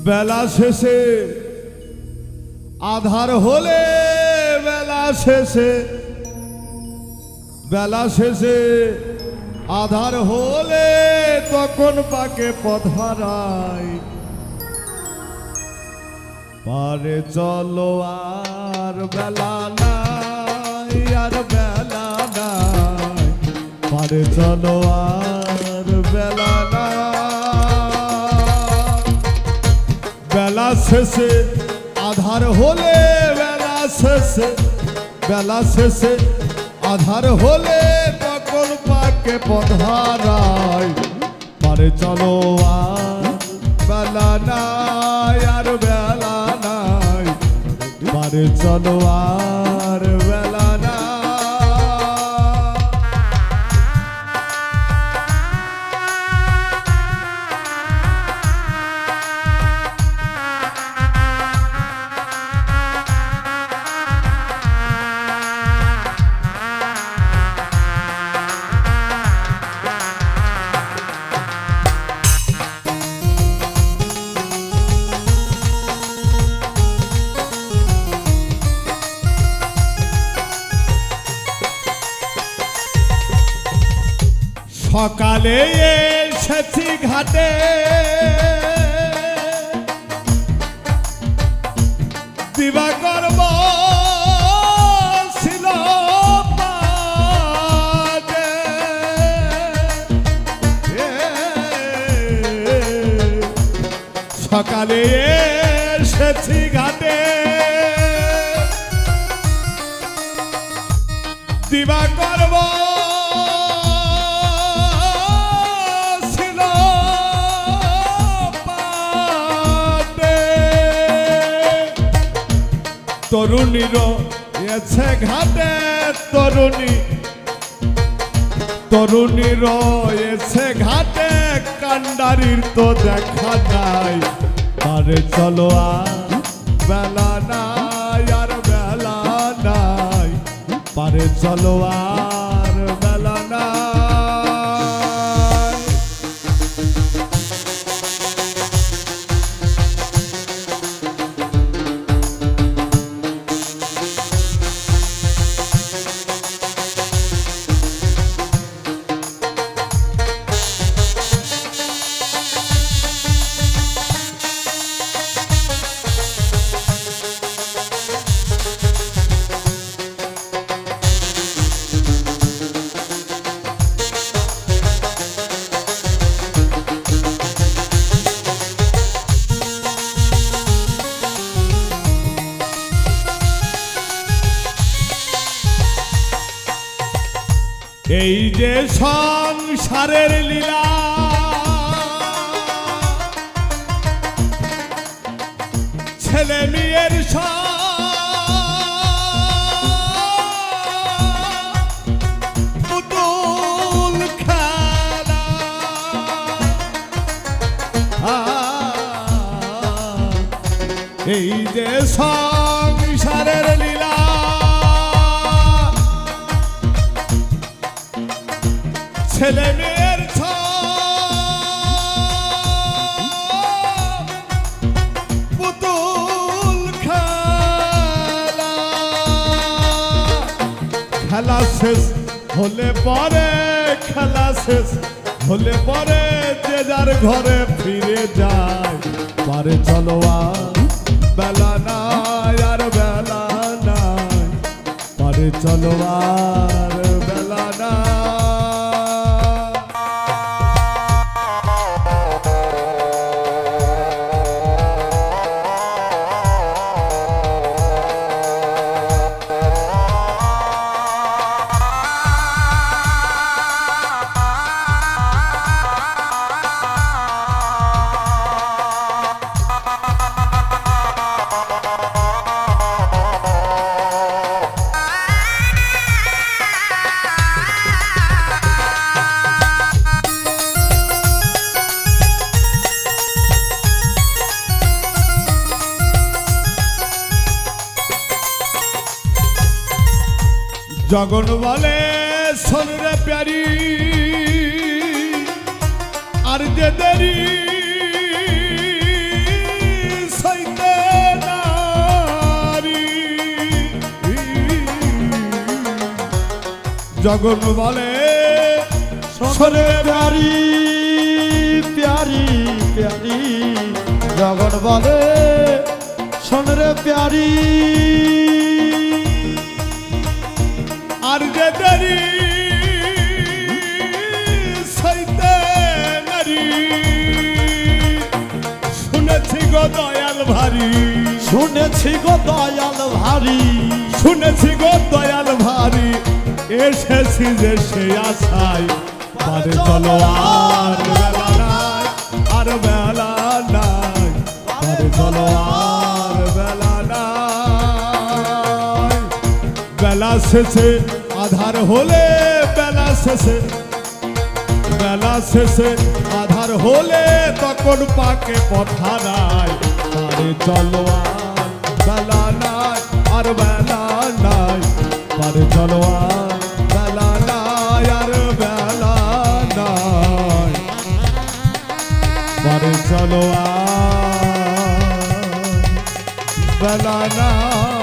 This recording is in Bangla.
বেলা শেষে আধার হলে বেলা শেষে আধার হলে তখন পাকে পথ হারায় পারে চলো আর বেলা নাই আর বেলা নাই পারে চলো আর বেলা নাই বেলা শেষে আধার হলে বেলা শেষে আধার হলে তখন পাকে পথ হারায় পারে চলো আর বেলা নাই আর বেলা নাই পারে চলো আর বেলা নাই সকালে এসেছি ঘাটে দিবাকর ছিল সকালে এসেছি ঘাটে দিবাকর তরুণীর এসে ঘাটে তরুণীর এসে ঘাটে কান্ডারির তো দেখা নাই পারে চলো আর বেলা নাই আর বেলা নাই পারে চলো আর বেলা নাই এই যে সংসারের লীলা ছেলে মেয়ের পুতুল খেলা এই যে সংসারের লীলা ছেলে মেয়ের পুতুল খেলা খেলা শেষ হলে পরে যে যার ঘরে ফিরে যায় পারে চলো আর বেলা নাই আর বেলা নাই পারে চলো আর বেলা নাই জগন বলে শোনরে প্যারি আর যে দেরি জগন বলে শোনে প্যারি প্যারি প্যারি জগন বলে শোন রে প্যারি আর যে দেরি সইতে নারী শুনেছি গো দয়াল ভারী শুনেছি গো দয়াল ভারী শুনেছি গো দয়াল ভারী এসেছি যে সে আশায় পারে চলো আর বেলা নাই আর বেলা নাই পারে চলো আর বেলা নাই বেলা শেষে আধার হলে বেলা শেষে আধার হলে তখন পাকে পথা নাই পারে চলো আর বেলা নাই আর বেলা নাই পারে চলো আর বেলা নাই আর বেলা নাই পারে চলো আর বেলা নাই